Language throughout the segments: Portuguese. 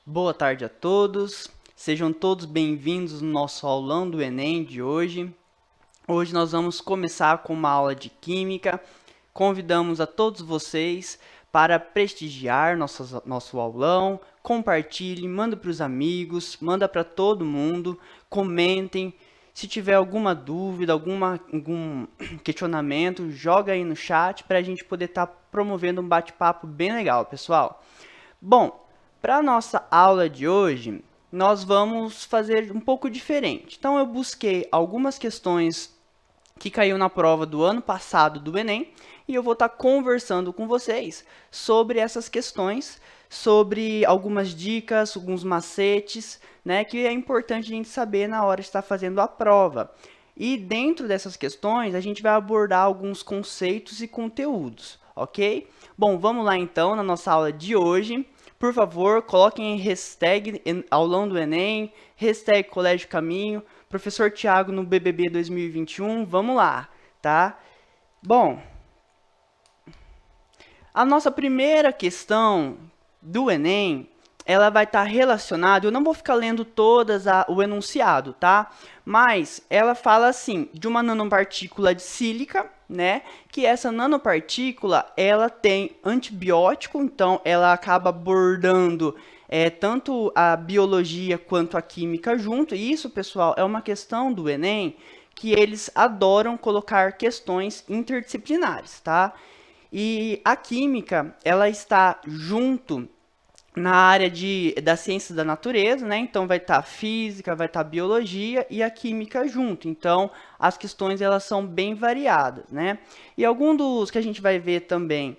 Boa tarde a todos, sejam todos bem-vindos no nosso aulão do Enem de hoje. Hoje nós vamos começar com uma aula de Química. Convidamos a todos vocês para prestigiar nosso aulão, compartilhem, manda para os amigos, manda para todo mundo, comentem. Se tiver alguma dúvida, algum questionamento, joga aí no chat para a gente poder estar promovendo um bate-papo bem legal, pessoal. Bom, para a nossa aula de hoje, nós vamos fazer um pouco diferente. Então, eu busquei algumas questões que caiu na prova do ano passado do Enem e eu vou estar conversando com vocês sobre essas questões, sobre algumas dicas, alguns macetes, né, que é importante a gente saber na hora de estar fazendo a prova. E dentro dessas questões, a gente vai abordar alguns conceitos e conteúdos, ok? Bom, vamos lá então na nossa aula de hoje. Por favor, coloquem hashtag aulão do Enem, hashtag Colégio Caminho, professor Tiago no BBB 2021, vamos lá, tá? Bom, a nossa primeira questão do Enem, ela vai estar relacionada, eu não vou ficar lendo o enunciado, tá? Mas ela fala assim, de uma nanopartícula de sílica, né? Que essa nanopartícula, ela tem antibiótico, então ela acaba abordando tanto a biologia quanto a química junto. E isso, pessoal, é uma questão do Enem que eles adoram colocar questões interdisciplinares, tá? E a química, ela está junto na área das ciências da natureza, né? Então vai estar a física, vai estar a biologia e a química junto. Então as questões elas são bem variadas, né? E algum dos que a gente vai ver também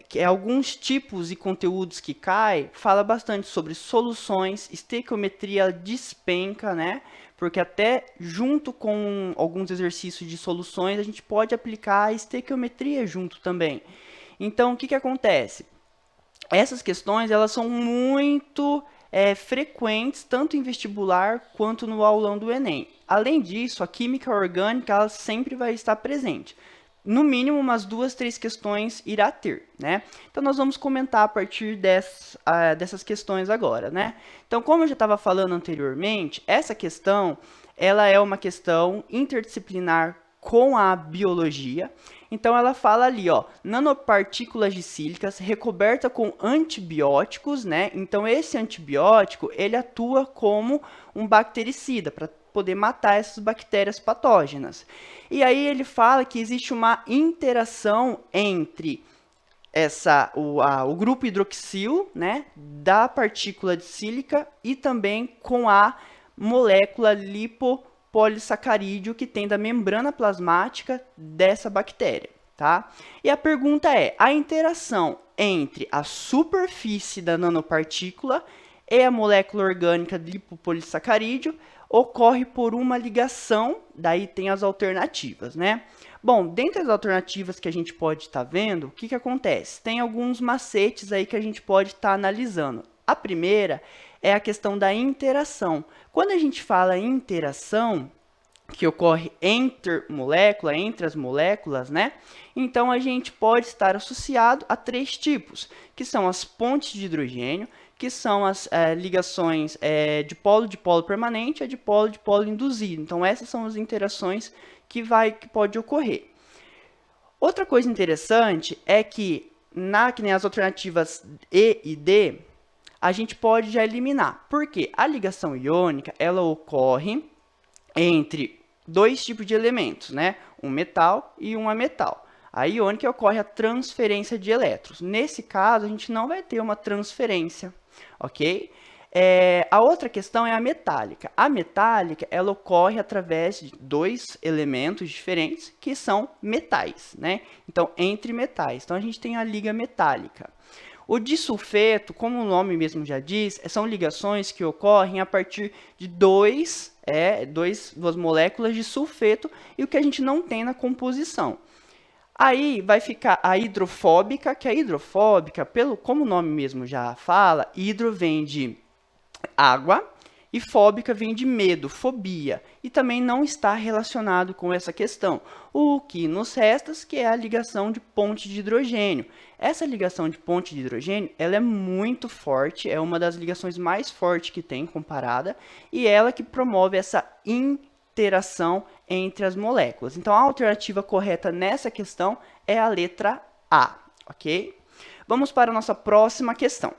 que alguns tipos e conteúdos que cai, fala bastante sobre soluções, estequiometria despenca, né? Porque até junto com alguns exercícios de soluções, a gente pode aplicar a estequiometria junto também. Então, o que acontece? Essas questões elas são muito frequentes, tanto em vestibular quanto no aulão do Enem. Além disso, a química orgânica ela sempre vai estar presente. No mínimo, umas 2, 3 questões irá ter, né? Então, nós vamos comentar a partir dessas questões agora, né? Então, como eu já estava falando anteriormente, essa questão, ela é uma questão interdisciplinar com a biologia. Então, ela fala ali, ó, nanopartículas de sílicas recoberta com antibióticos, né? Então, esse antibiótico, ele atua como um bactericida, para poder matar essas bactérias patógenas. E aí ele fala que existe uma interação entre o grupo hidroxil, né, da partícula de sílica e também com a molécula lipopolissacarídeo que tem da membrana plasmática dessa bactéria, tá? E a pergunta é, a interação entre a superfície da nanopartícula e a molécula orgânica de lipopolissacarídeo ocorre por uma ligação, daí tem as alternativas, né? Bom, dentre as alternativas que a gente pode estar vendo, o que acontece? Tem alguns macetes aí que a gente pode estar analisando. A primeira é a questão da interação. Quando a gente fala em interação, que ocorre entre as moléculas, né? Então a gente pode estar associado a 3 tipos, que são as pontes de hidrogênio, que são as ligações de polo permanente e de polo induzido. Então essas são as interações que pode ocorrer. Outra coisa interessante é que que nem as alternativas E e D, a gente pode já eliminar. Por quê? A ligação iônica, ela ocorre entre 2 tipos de elementos, né? Um metal e um ametal. A iônica ocorre a transferência de elétrons. Nesse caso, a gente não vai ter uma transferência, ok? A outra questão é a metálica. A metálica, ela ocorre através de 2 elementos diferentes, que são metais, né? Então, entre metais. Então, a gente tem a liga metálica. O disulfeto, como o nome mesmo já diz, são ligações que ocorrem a partir de duas moléculas de sulfeto e o que a gente não tem na composição. Aí vai ficar a hidrofóbica, que a hidrofóbica, como o nome mesmo já fala, hidro vem de água E fóbica vem de medo, fobia, e também não está relacionado com essa questão. O que nos resta que é a ligação de ponte de hidrogênio. Essa ligação de ponte de hidrogênio, ela é muito forte, é uma das ligações mais fortes que tem comparada, e ela que promove essa interação entre as moléculas. Então, a alternativa correta nessa questão é a letra A, ok? Vamos para a nossa próxima questão.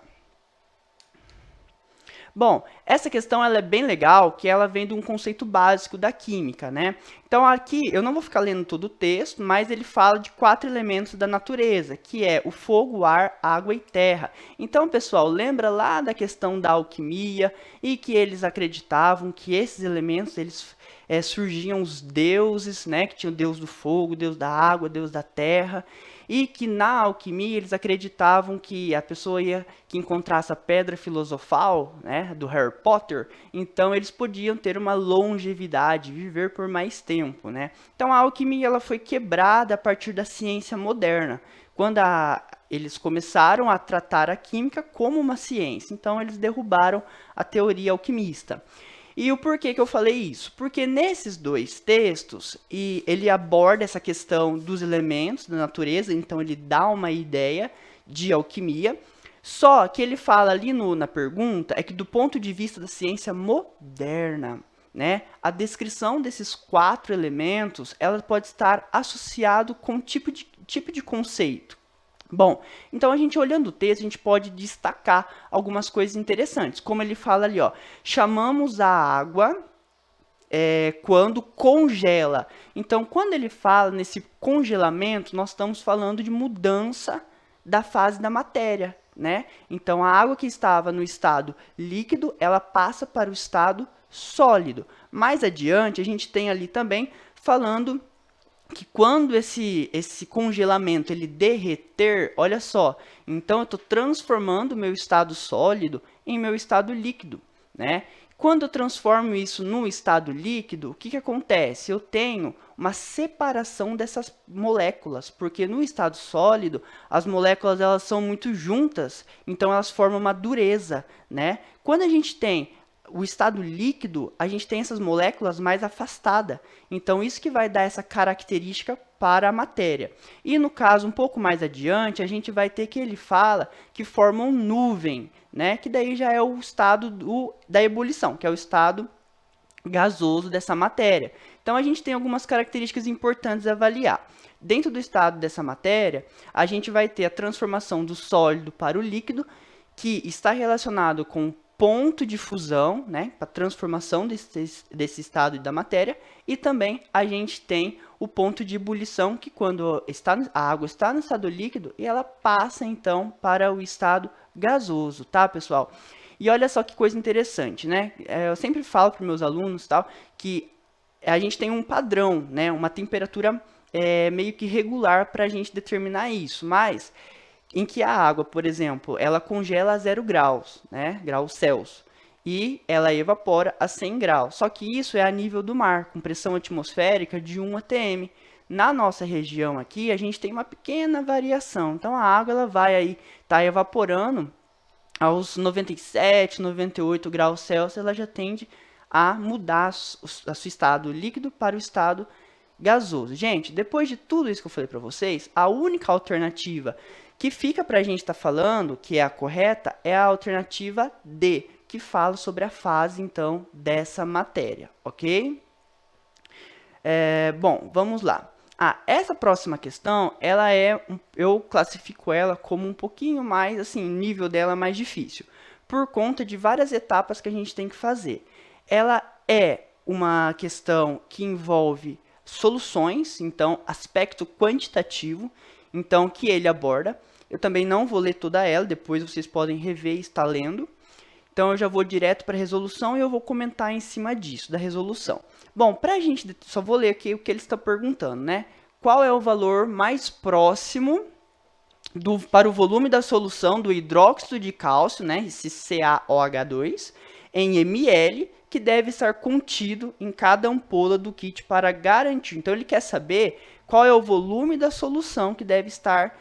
Bom, essa questão ela é bem legal, que ela vem de um conceito básico da química, né? Então aqui, eu não vou ficar lendo todo o texto, mas ele fala de 4 elementos da natureza, que é o fogo, o ar, água e terra. Então, pessoal, lembra lá da questão da alquimia e que eles acreditavam que esses elementos, eles surgiam os deuses, né? Que tinha o deus do fogo, o deus da água, o deus da terra. E que na alquimia eles acreditavam que a pessoa que encontrasse a pedra filosofal, né, do Harry Potter, então eles podiam ter uma longevidade, viver por mais tempo, né? Então a alquimia ela foi quebrada a partir da ciência moderna, quando eles começaram a tratar a química como uma ciência. Então eles derrubaram a teoria alquimista. E o porquê que eu falei isso? Porque nesses dois textos, ele aborda essa questão dos elementos da natureza, então ele dá uma ideia de alquimia, só que ele fala ali na pergunta, é que do ponto de vista da ciência moderna, né, a descrição desses 4 elementos, ela pode estar associado com tipo de conceito. Bom, então a gente olhando o texto, a gente pode destacar algumas coisas interessantes. Como ele fala ali, ó, chamamos a água quando congela. Então, quando ele fala nesse congelamento, nós estamos falando de mudança da fase da matéria, né? Então, a água que estava no estado líquido, ela passa para o estado sólido. Mais adiante, a gente tem ali também falando que quando esse congelamento ele derreter, olha só, então eu estou transformando o meu estado sólido em meu estado líquido, né? Quando eu transformo isso num estado líquido, o que acontece? Eu tenho uma separação dessas moléculas, porque no estado sólido, as moléculas elas são muito juntas, então elas formam uma dureza, né? Quando a gente tem o estado líquido, a gente tem essas moléculas mais afastadas. Então, isso que vai dar essa característica para a matéria. E no caso, um pouco mais adiante, a gente vai ter que ele fala que formam nuvem, né? Que daí já é o estado da ebulição, que é o estado gasoso dessa matéria. Então, a gente tem algumas características importantes a avaliar. Dentro do estado dessa matéria, a gente vai ter a transformação do sólido para o líquido, que está relacionado com ponto de fusão, né, para transformação desse estado da matéria, e também a gente tem o ponto de ebulição, que quando a água está no estado líquido, e ela passa então para o estado gasoso, tá, pessoal? E olha só que coisa interessante, né? Eu sempre falo para meus alunos, tal, que a gente tem um padrão, né, uma temperatura meio que regular para a gente determinar isso, mas em que a água, por exemplo, ela congela a 0 graus, né, graus Celsius, e ela evapora a 100 graus. Só que isso é a nível do mar, com pressão atmosférica de 1 atm. Na nossa região aqui, a gente tem uma pequena variação. Então, a água ela vai aí tá evaporando aos 97, 98 graus Celsius, ela já tende a mudar o seu estado líquido para o estado gasoso. Gente, depois de tudo isso que eu falei para vocês, a única alternativa que fica para a gente estar falando, que é a correta, é a alternativa D, que fala sobre a fase, então, dessa matéria, ok? Bom, vamos lá. Essa próxima questão, eu classifico ela como um pouquinho mais, assim, o nível dela é mais difícil, por conta de várias etapas que a gente tem que fazer. Ela é uma questão que envolve soluções, então, aspecto quantitativo, então, que ele aborda. Eu também não vou ler toda ela, depois vocês podem rever e estar lendo. Então, eu já vou direto para a resolução e eu vou comentar em cima disso, da resolução. Bom, para a gente, só vou ler aqui o que ele está perguntando, né? Qual é o valor mais próximo para o volume da solução do hidróxido de cálcio, né? Esse CaOH2, em ml, que deve estar contido em cada ampola do kit para garantir. Então, ele quer saber qual é o volume da solução que deve estar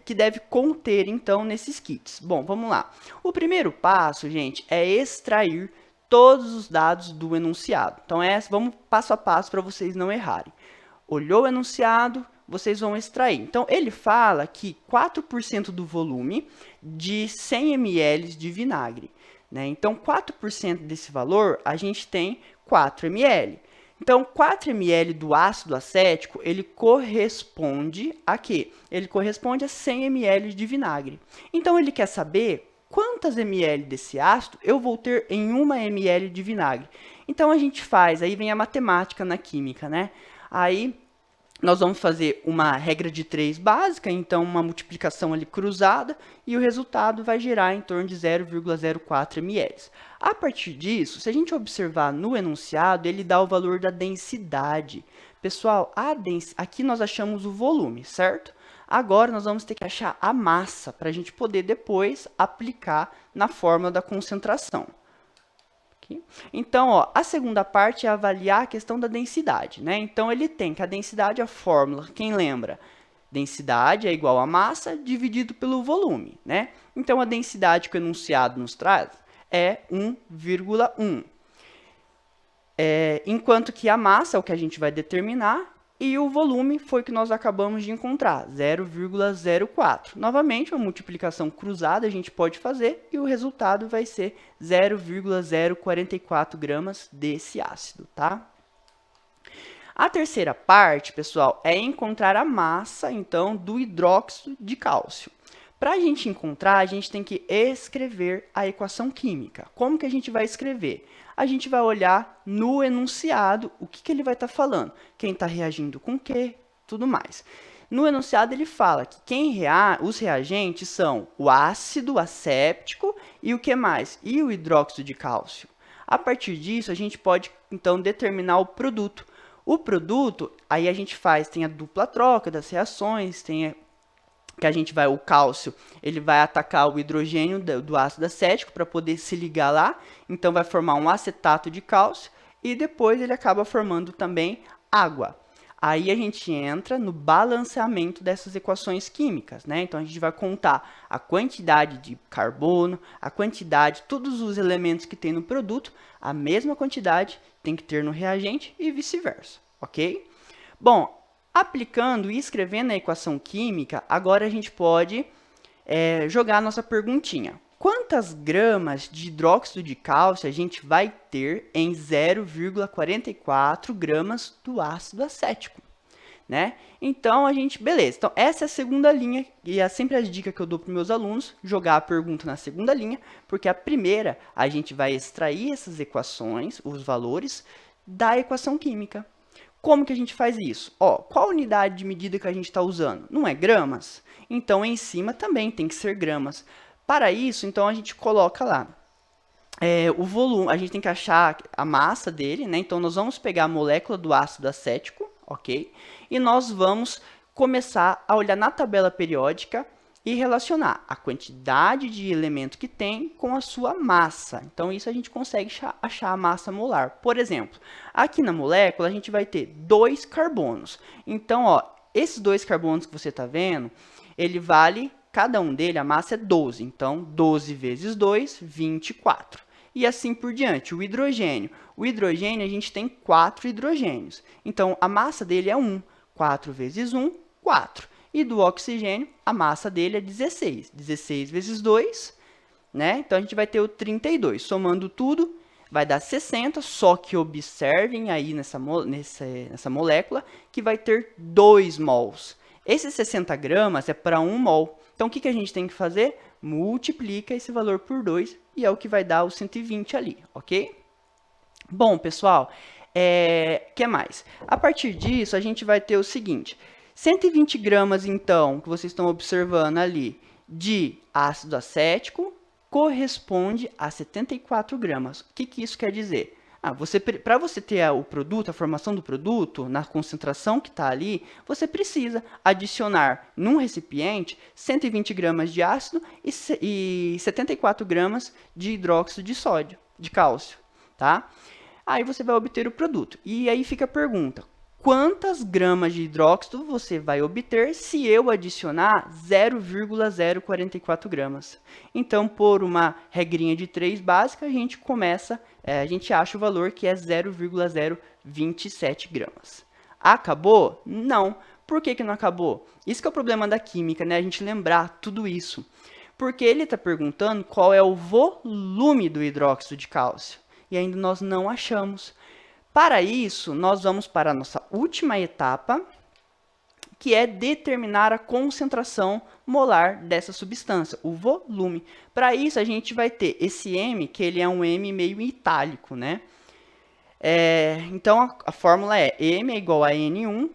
que deve conter, então, nesses kits. Bom, vamos lá. O primeiro passo, gente, é extrair todos os dados do enunciado. Então, vamos passo a passo para vocês não errarem. Olhou o enunciado, vocês vão extrair. Então, ele fala que 4% do volume de 100 ml de vinagre. Né? Então, 4% desse valor, a gente tem 4 ml. Então, 4 ml do ácido acético, ele corresponde a quê? Ele corresponde a 100 ml de vinagre. Então, ele quer saber quantas ml desse ácido eu vou ter em 1 ml de vinagre. Então, a gente faz, aí vem a matemática na química, né? Aí, nós vamos fazer uma regra de 3 básica, então uma multiplicação ali cruzada, e o resultado vai gerar em torno de 0,04 ml. A partir disso, se a gente observar no enunciado, ele dá o valor da densidade. Pessoal, aqui nós achamos o volume, certo? Agora nós vamos ter que achar a massa, para a gente poder depois aplicar na fórmula da concentração. Então, ó, a segunda parte é avaliar a questão da densidade, né? Então, ele tem que a densidade é a fórmula, quem lembra? Densidade é igual a massa dividido pelo volume, né? Então, a densidade que o enunciado nos traz é 1,1. Enquanto que a massa é o que a gente vai determinar e o volume foi o que nós acabamos de encontrar, 0,04. Novamente, uma multiplicação cruzada a gente pode fazer e o resultado vai ser 0,044 gramas desse ácido, tá? A terceira parte, pessoal, é encontrar a massa, então, do hidróxido de cálcio. Para a gente encontrar, a gente tem que escrever a equação química. Como que a gente vai escrever? A gente vai olhar no enunciado o que ele vai estar falando. Quem está reagindo com o quê, tudo mais. No enunciado ele fala que os reagentes são o ácido acéptico e o que mais? E o hidróxido de cálcio. A partir disso, a gente pode, então, determinar o produto. O produto, aí a gente tem a dupla troca das reações, tem que a gente o cálcio, ele vai atacar o hidrogênio do ácido acético para poder se ligar lá, então vai formar um acetato de cálcio e depois ele acaba formando também água. Aí a gente entra no balanceamento dessas equações químicas, né? Então a gente vai contar a quantidade de carbono, a quantidade, todos os elementos que tem no produto, a mesma quantidade tem que ter no reagente e vice-versa, ok? Bom, aplicando e escrevendo a equação química, agora a gente pode jogar a nossa perguntinha. Quantas gramas de hidróxido de cálcio a gente vai ter em 0,44 gramas do ácido acético? Né? Então, beleza. Então, essa é a segunda linha, e é sempre a dica que eu dou para os meus alunos, jogar a pergunta na segunda linha, porque a primeira, a gente vai extrair essas equações, os valores, da equação química. Como que a gente faz isso? Ó, qual unidade de medida que a gente está usando? Não é gramas? Então, em cima também tem que ser gramas. Para isso, então, a gente coloca lá o volume. A gente tem que achar a massa dele, né? Então, nós vamos pegar a molécula do ácido acético, ok? E nós vamos começar a olhar na tabela periódica e relacionar a quantidade de elemento que tem com a sua massa. Então, isso a gente consegue achar a massa molar. Por exemplo, aqui na molécula, a gente vai ter 2 carbonos. Então, ó, esses 2 carbonos que você está vendo, cada um dele, a massa é 12. Então, 12 vezes 2, 24. E assim por diante. O hidrogênio, a gente tem 4 hidrogênios. Então, a massa dele é 1. 4 vezes 1, 4. E do oxigênio, a massa dele é 16. 16 vezes 2, né? Então, a gente vai ter o 32. Somando tudo, vai dar 60, só que observem aí nessa molécula que vai ter 2 mols. Esses 60 gramas é para 1 mol. Então, o que a gente tem que fazer? Multiplica esse valor por 2 e é o que vai dar o 120 ali, ok? Bom, pessoal, que mais? A partir disso, a gente vai ter o seguinte: 120 gramas, então, que vocês estão observando ali, de ácido acético, corresponde a 74 gramas. O que isso quer dizer? Para você ter o produto, a formação do produto, na concentração que está ali, você precisa adicionar num recipiente 120 gramas de ácido e 74 gramas de hidróxido de sódio, de cálcio, tá? Aí você vai obter o produto. E aí fica a pergunta: quantas gramas de hidróxido você vai obter se eu adicionar 0,044 gramas. Então, por uma regrinha de 3 básica, a gente a gente acha o valor que é 0,027 gramas. Acabou? Não. Por que não acabou? Isso que é o problema da química, né? A gente lembrar tudo isso. Porque ele está perguntando qual é o volume do hidróxido de cálcio. E ainda nós não achamos. Para isso, nós vamos para a nossa última etapa, que é determinar a concentração molar dessa substância, o volume. Para isso, a gente vai ter esse M, que ele é um M meio itálico, né? Então, a fórmula é M é igual a N1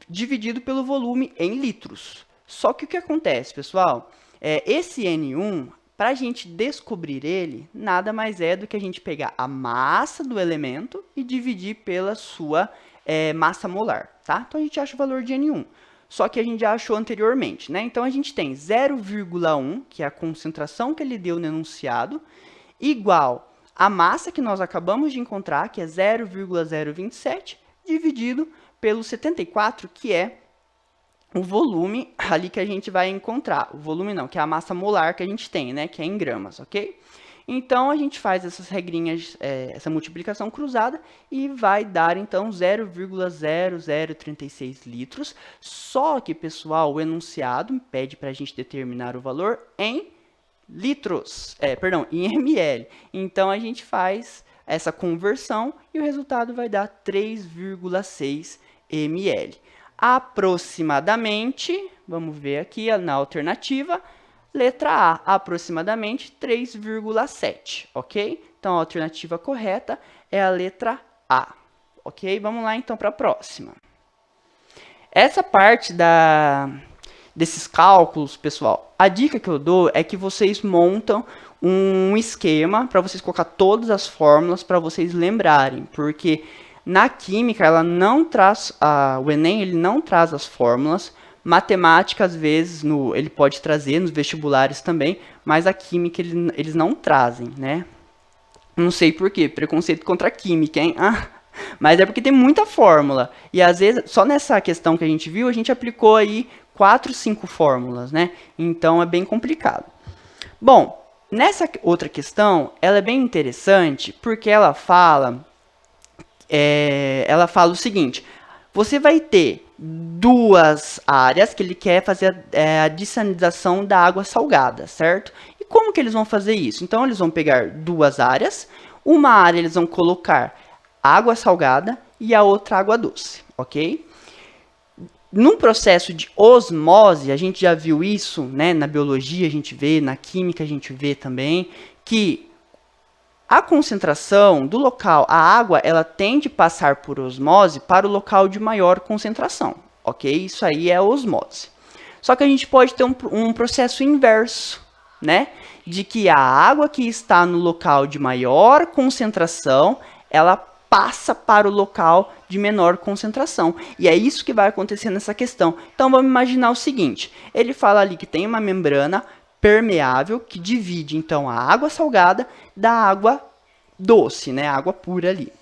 dividido pelo volume em litros. Só que o que acontece, pessoal? Esse N1, para a gente descobrir ele, nada mais é do que a gente pegar a massa do elemento e dividir pela sua massa molar, tá? Então, a gente acha o valor de N1. Só que a gente já achou anteriormente, né? Então, a gente tem 0,1, que é a concentração que ele deu no enunciado, igual a massa que nós acabamos de encontrar, que é 0,027, dividido pelo 74, que é o volume ali que a gente vai encontrar. O volume não, que é a massa molar que a gente tem, né? Que é em gramas, ok? Então, a gente faz essas regrinhas, essa multiplicação cruzada e vai dar, então, 0,0036 litros. Só que, pessoal, o enunciado pede para a gente determinar o valor em litros, em ml. Então, a gente faz essa conversão e o resultado vai dar 3,6 ml. Aproximadamente, vamos ver aqui na alternativa, letra A, aproximadamente 3,7, ok? Então, a alternativa correta é a letra A, ok? Vamos lá, então, para a próxima. Essa parte desses cálculos, pessoal, a dica que eu dou é que vocês montam um esquema para vocês colocar todas as fórmulas para vocês lembrarem, porque na química ela não traz, o Enem ele não traz as fórmulas, matemática às vezes ele pode trazer nos vestibulares também, mas a química eles não trazem, né? Não sei por quê, preconceito contra a química, hein? Mas é porque tem muita fórmula. E às vezes, só nessa questão que a gente viu, a gente aplicou aí 4, 5 fórmulas, né? Então é bem complicado. Bom, nessa outra questão, ela é bem interessante porque ela fala o seguinte: você vai ter duas áreas que ele quer fazer a dessalinização da água salgada, certo? E como que eles vão fazer isso? Então, eles vão pegar duas áreas, uma área eles vão colocar água salgada e a outra água doce, ok? Num processo de osmose, a gente já viu isso, né? Na biologia a gente vê, na química a gente vê também, que a concentração do local, a água, ela tende a passar por osmose para o local de maior concentração, ok? Isso aí é a osmose. Só que a gente pode ter um processo inverso, né? De que a água que está no local de maior concentração, ela passa para o local de menor concentração. E é isso que vai acontecer nessa questão. Então, vamos imaginar o seguinte. Ele fala ali que tem uma membrana permeável que divide, então, a água salgada da água doce, né? A água pura ali.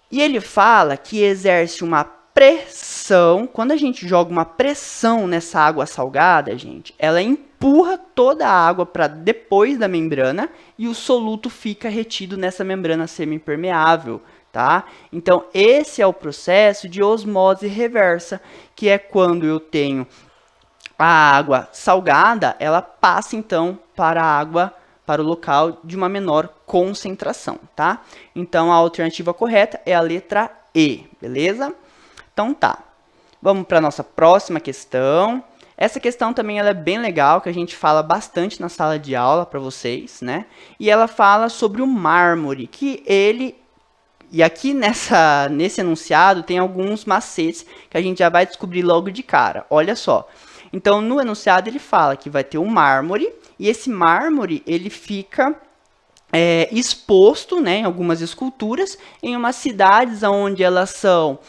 E ele fala que exerce uma pressão. Quando a gente joga uma pressão nessa água salgada, gente, ela empurra toda a água para depois da membrana e o soluto fica retido nessa membrana semipermeável, tá? Então, esse é o processo de osmose reversa, que é quando eu tenho a água salgada, ela passa então para o local de uma menor concentração, tá? Então, a alternativa correta é a letra E, beleza? Então, tá. Vamos para a nossa próxima questão. Essa questão também ela é bem legal, que a gente fala bastante na sala de aula para vocês, né? E ela fala sobre o mármore, que ele... E aqui nesse enunciado tem alguns macetes que a gente já vai descobrir logo de cara. Olha só. Então, no enunciado ele fala que vai ter um mármore, e esse mármore ele fica exposto, né, em algumas esculturas, em umas cidades onde elas são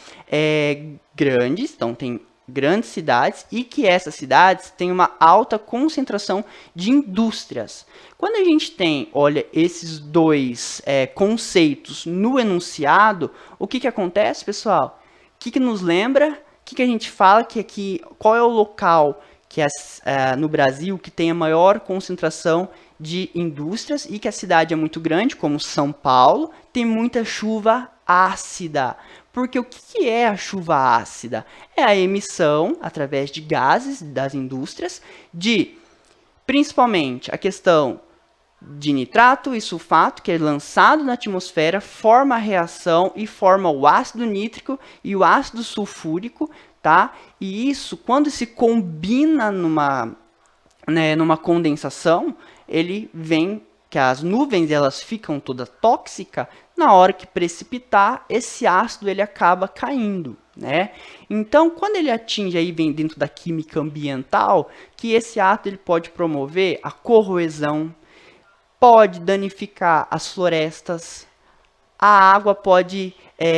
grandes, então tem grandes cidades e que essas cidades têm uma alta concentração de indústrias. Quando a gente tem, olha, esses dois conceitos no enunciado, o que acontece, pessoal? O que nos lembra? O que a gente fala que aqui, qual é o local que no Brasil que tem a maior concentração de indústrias e que a cidade é muito grande, como São Paulo, tem muita chuva ácida. Porque o que é a chuva ácida? É a emissão, através de gases das indústrias, de, principalmente, a questão de nitrato e sulfato, que é lançado na atmosfera, forma a reação e forma o ácido nítrico e o ácido sulfúrico, tá? E isso, quando se combina numa condensação, ele vem que as nuvens elas ficam toda tóxica, na hora que precipitar, esse ácido ele acaba caindo, né? Então, quando ele atinge aí vem dentro da química ambiental, que esse ácido ele pode promover a corrosão, pode danificar as florestas, a água pode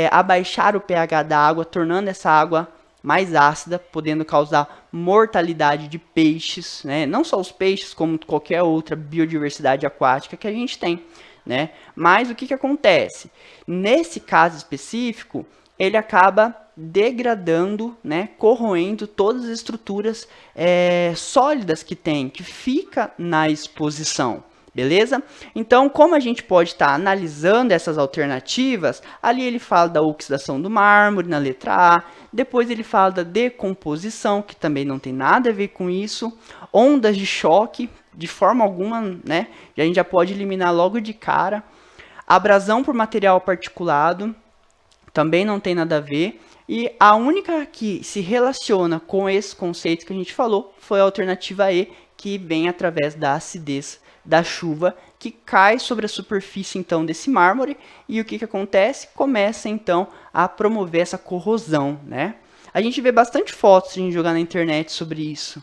abaixar o pH da água, tornando essa água mais ácida, podendo causar mortalidade de peixes, né? Não só os peixes, como qualquer outra biodiversidade aquática que a gente tem, né? Mas o que acontece? Nesse caso específico, ele acaba degradando, né? Corroendo todas as estruturas sólidas que tem, que fica na exposição. Beleza? Então, como a gente pode estar analisando essas alternativas, ali ele fala da oxidação do mármore na letra A, depois ele fala da decomposição, que também não tem nada a ver com isso, ondas de choque, de forma alguma, né? A gente já pode eliminar logo de cara, abrasão por material particulado, também não tem nada a ver, e a única que se relaciona com esse conceito que a gente falou foi a alternativa E, que vem através da acidez da chuva que cai sobre a superfície então desse mármore e o que acontece? Começa então a promover essa corrosão, né? A gente vê bastante fotos, a gente jogar na internet sobre isso,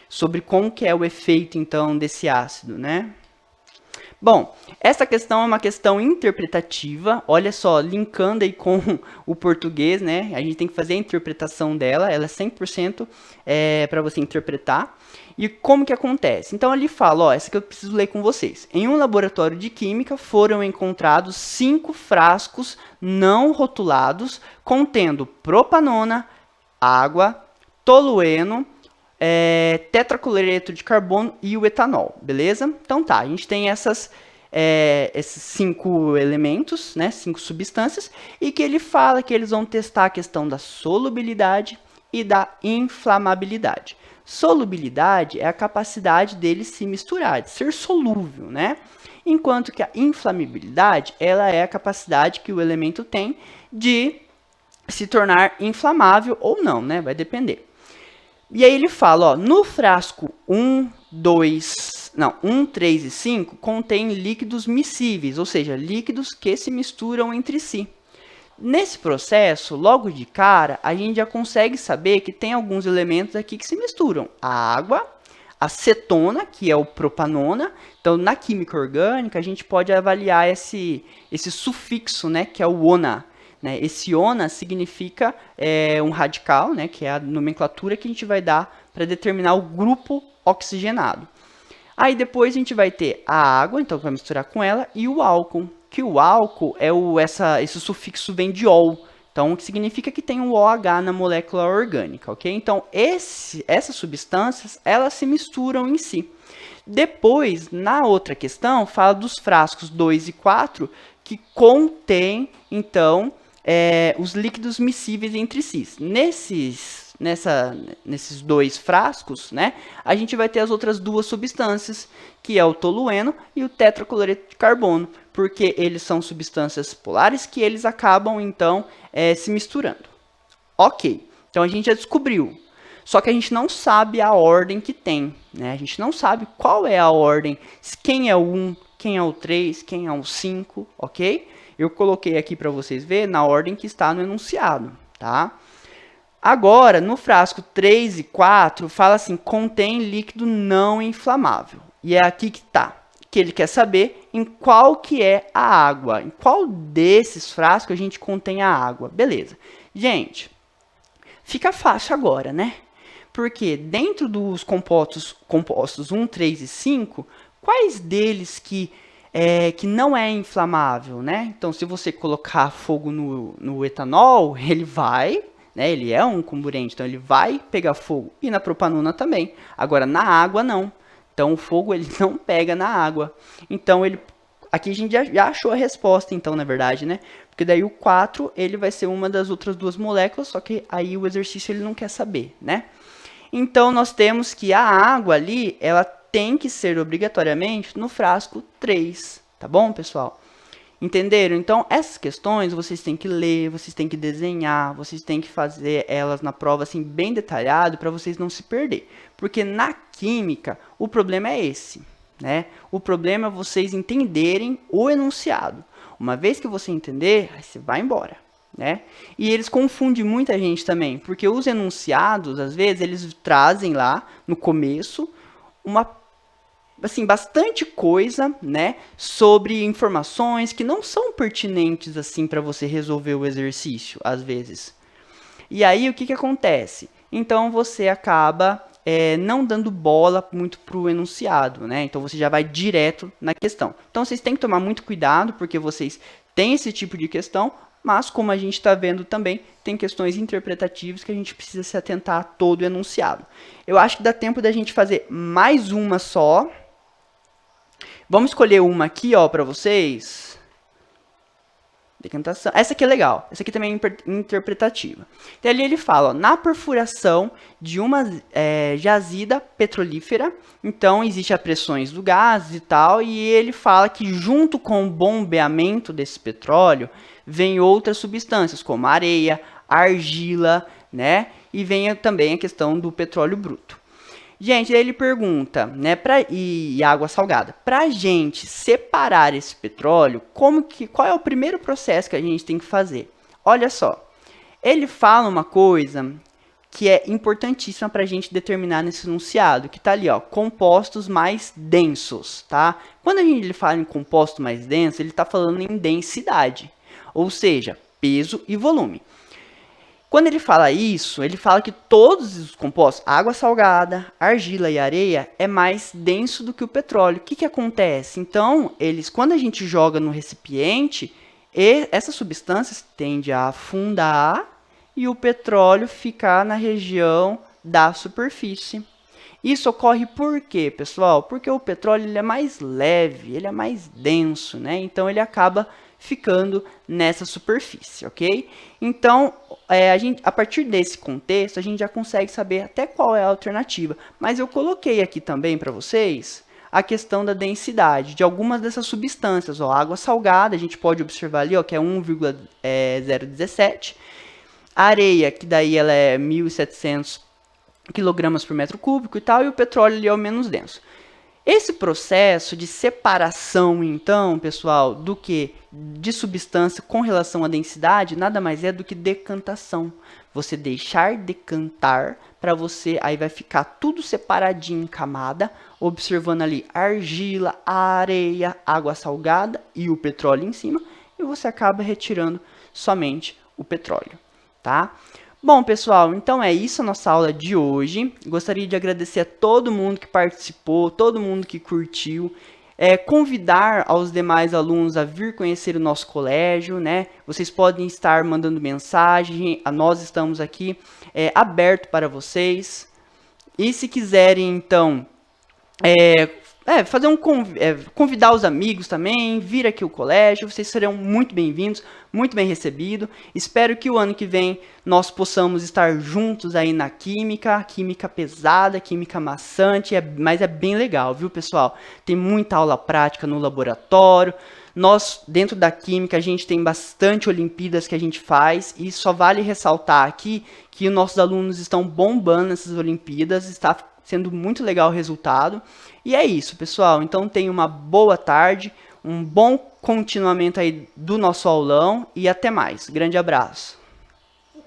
sobre como que é o efeito então desse ácido, né? Bom, essa questão é uma questão interpretativa, olha só, linkando aí com o português, né? A gente tem que fazer a interpretação dela, ela é 100% para você interpretar. E como que acontece? Então ele fala, ó, essa que eu preciso ler com vocês. Em um laboratório de química foram encontrados 5 frascos não rotulados contendo propanona, água, tolueno, tetracloreto de carbono e o etanol, beleza? Então tá, a gente tem esses 5 elementos, né, 5 substâncias, e que ele fala que eles vão testar a questão da solubilidade e da inflamabilidade. Solubilidade é a capacidade dele se misturar, de ser solúvel, né? Enquanto que a inflamabilidade, ela é a capacidade que o elemento tem de se tornar inflamável ou não, né? Vai depender. E aí ele fala, ó, no frasco 1, 3 e 5 contém líquidos miscíveis, ou seja, líquidos que se misturam entre si. Nesse processo, logo de cara, a gente já consegue saber que tem alguns elementos aqui que se misturam. A água, a cetona, que é o propanona. Então, na química orgânica, a gente pode avaliar esse sufixo, né, que é o ona. Né? Esse ona significa um radical, né, que é a nomenclatura que a gente vai dar para determinar o grupo oxigenado. Aí depois a gente vai ter a água, então vai misturar com ela, e o álcool. Que o álcool é esse sufixo vem de ol, então o que significa que tem um OH na molécula orgânica, ok? Então essas substâncias elas se misturam em si. Depois, na outra questão, fala dos frascos 2 e 4 que contém então os líquidos miscíveis entre si. Nesses 2 frascos, né, a gente vai ter as outras 2 substâncias, que é o tolueno e o tetracloreto de carbono, porque eles são substâncias polares que eles acabam, então, se misturando. Ok, então a gente já descobriu. Só que a gente não sabe a ordem que tem, né? A gente não sabe qual é a ordem, quem é o 1, quem é o 3, quem é o 5, ok? Eu coloquei aqui para vocês verem na ordem que está no enunciado, tá? Agora, no frasco 3 e 4, fala assim, contém líquido não inflamável. E é aqui que está, que ele quer saber em qual que é a água. Em qual desses frascos a gente contém a água. Beleza. Gente, fica fácil agora, né? Porque dentro dos compostos 1, 3 e 5, quais deles que não é inflamável, né? Então, se você colocar fogo no etanol, ele vai, né? Ele é um comburente, então ele vai pegar fogo. E na propanona também. Agora, na água, não. Então, o fogo ele não pega na água. Então, aqui a gente já achou a resposta, então, na verdade, né? Porque daí o 4, ele vai ser uma das outras duas moléculas, só que aí o exercício ele não quer saber, né? Então, nós temos que a água ali, ela tem que ser obrigatoriamente no frasco 3, tá bom, pessoal? Entenderam? Então, essas questões vocês têm que ler, vocês têm que desenhar, vocês têm que fazer elas na prova assim bem detalhado para vocês não se perder. Porque na química, o problema é esse, né? O problema é vocês entenderem o enunciado. Uma vez que você entender, aí você vai embora. Né? E eles confundem muita gente também, porque os enunciados, às vezes, eles trazem lá no começo uma assim bastante coisa, né, sobre informações que não são pertinentes assim para você resolver o exercício, às vezes. E aí o que acontece? Então você acaba não dando bola muito para o enunciado, né? Então você já vai direto na questão. Então vocês têm que tomar muito cuidado, porque vocês têm esse tipo de questão, mas como a gente está vendo também, tem questões interpretativas que a gente precisa se atentar a todo o enunciado. Eu acho que dá tempo da gente fazer mais uma só. Vamos escolher uma aqui, ó, para vocês. Decantação. Essa aqui é legal. Essa aqui também é interpretativa. Então, ali ele fala, ó, na perfuração de uma jazida petrolífera, então existe as pressões do gás e tal, e ele fala que junto com o bombeamento desse petróleo, vem outras substâncias, como areia, argila, né? E vem também a questão do petróleo bruto. Gente, aí ele pergunta, né, e água salgada. Para a gente separar esse petróleo, qual é o primeiro processo que a gente tem que fazer? Olha só, ele fala uma coisa que é importantíssima para a gente determinar nesse enunciado, que está ali, ó, compostos mais densos, tá? Quando ele fala em composto mais denso, ele está falando em densidade, ou seja, peso e volume. Quando ele fala isso, ele fala que todos os compostos, água salgada, argila e areia, é mais denso do que o petróleo. O que acontece? Então, quando a gente joga no recipiente, essas substâncias tendem a afundar e o petróleo ficar na região da superfície. Isso ocorre por quê, pessoal? Porque o petróleo ele é mais leve, ele é mais denso, né? Então ele acaba ficando nessa superfície, ok? Então, a partir desse contexto, a gente já consegue saber até qual é a alternativa. Mas eu coloquei aqui também para vocês a questão da densidade de algumas dessas substâncias. Ó, água salgada, a gente pode observar ali, ó, que é 1,017. A areia, que daí ela é 1.700 kg por metro cúbico e tal, e o petróleo ali é o menos denso. Esse processo de separação, então, pessoal, de substância com relação à densidade, nada mais é do que decantação. Você deixar decantar para você, aí vai ficar tudo separadinho em camada, observando ali argila, areia, água salgada e o petróleo em cima, e você acaba retirando somente o petróleo, tá? Bom, pessoal, então é isso a nossa aula de hoje. Gostaria de agradecer a todo mundo que participou, todo mundo que curtiu. Convidar aos demais alunos a vir conhecer o nosso colégio, né? Vocês podem estar mandando mensagem, nós estamos aqui aberto para vocês. E se quiserem, então, convidar os amigos também, vir aqui ao colégio, vocês serão muito bem-vindos, muito bem recebidos. Espero que o ano que vem nós possamos estar juntos aí na química pesada, química maçante, mas é bem legal, viu, pessoal? Tem muita aula prática no laboratório. Nós, dentro da química, a gente tem bastante Olimpíadas que a gente faz, e só vale ressaltar aqui que os nossos alunos estão bombando nessas Olimpíadas, está sendo muito legal o resultado. E é isso, pessoal. Então, tenha uma boa tarde, um bom continuamento aí do nosso aulão e até mais. Grande abraço.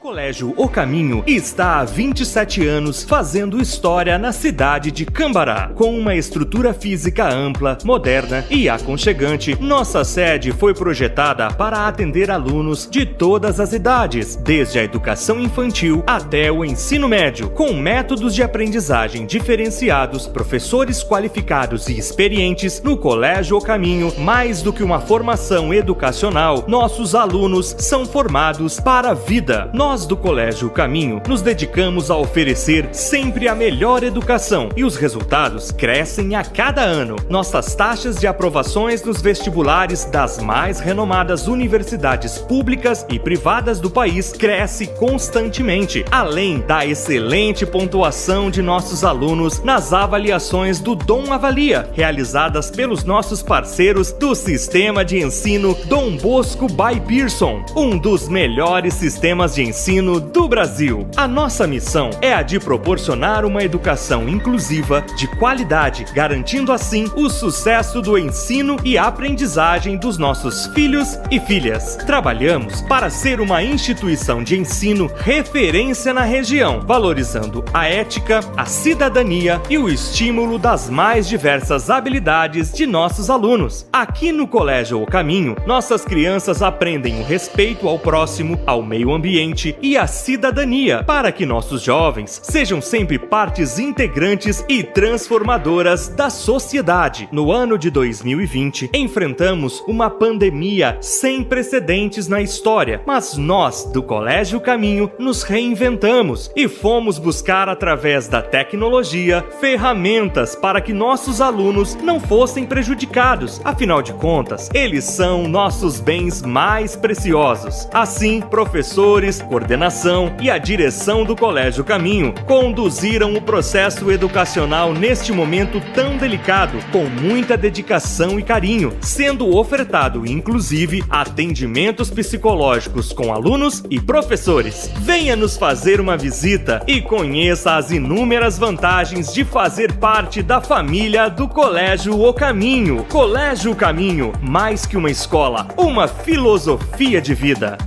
Colégio O Caminho está há 27 anos fazendo história na cidade de Cambará. Com uma estrutura física ampla, moderna e aconchegante, nossa sede foi projetada para atender alunos de todas as idades, desde a educação infantil até o ensino médio, com métodos de aprendizagem diferenciados, professores qualificados e experientes. No Colégio O Caminho, mais do que uma formação educacional, nossos alunos são formados para a vida. Nós do Colégio O Caminho nos dedicamos a oferecer sempre a melhor educação e os resultados crescem a cada ano. Nossas taxas de aprovações nos vestibulares das mais renomadas universidades públicas e privadas do país cresce constantemente, além da excelente pontuação de nossos alunos nas avaliações do Dom Avalia, realizadas pelos nossos parceiros do Sistema de Ensino Dom Bosco by Pearson, um dos melhores sistemas de ensino do Brasil. A nossa missão é a de proporcionar uma educação inclusiva de qualidade, garantindo assim o sucesso do ensino e aprendizagem dos nossos filhos e filhas. Trabalhamos para ser uma instituição de ensino referência na região, valorizando a ética, a cidadania e o estímulo das mais diversas habilidades de nossos alunos. Aqui no Colégio O Caminho, nossas crianças aprendem o respeito ao próximo, ao meio ambiente e à cidadania, para que nossos jovens sejam sempre partes integrantes e transformadoras da sociedade. No ano de 2020, enfrentamos uma pandemia sem precedentes na história, mas nós, do Colégio Caminho, nos reinventamos e fomos buscar, através da tecnologia, ferramentas para que nossos alunos não fossem prejudicados. Afinal de contas, eles são nossos bens mais preciosos. Assim, professores, coordenação e a direção do Colégio Caminho conduziram o processo educacional neste momento tão delicado, com muita dedicação e carinho, sendo ofertado, inclusive, atendimentos psicológicos com alunos e professores. Venha nos fazer uma visita e conheça as inúmeras vantagens de fazer parte da família do Colégio O Caminho. Colégio O Caminho, mais que uma escola, uma filosofia de vida.